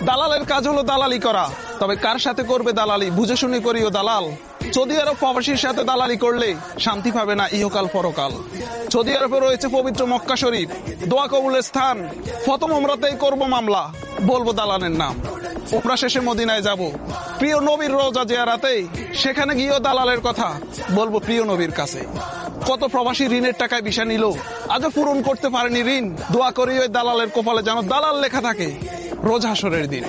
দালালের কাজ হলো দালালি করা, তবে কার সাথে করবে দালালি বুঝে শুনে করিও দালাল। সৌদি আরব প্রবাসীর সাথে দালালি করলে শান্তি পাবে না ইহকাল পরকাল। সৌদি আরবে রয়েছে পবিত্র মক্কা শরীফ, দোয়া কবুলের স্থান। প্রথম উমরাতেই করব মামলা, বলবো দালালের নাম। উমরা শেষে মদিনায় যাব, প্রিয় নবীর রওজা জিয়ারাতে, সেখানে গিয়েও দালালের কথা বলবো প্রিয় নবীর কাছে। কত প্রবাসী ঋণের টাকায় ভিসা নিল, আজও পূরণ করতে পারেনি ঋণ। দোয়া করি ওই দালালের কপালে যেন দালাল লেখা থাকে রোজ হাসরের দিন।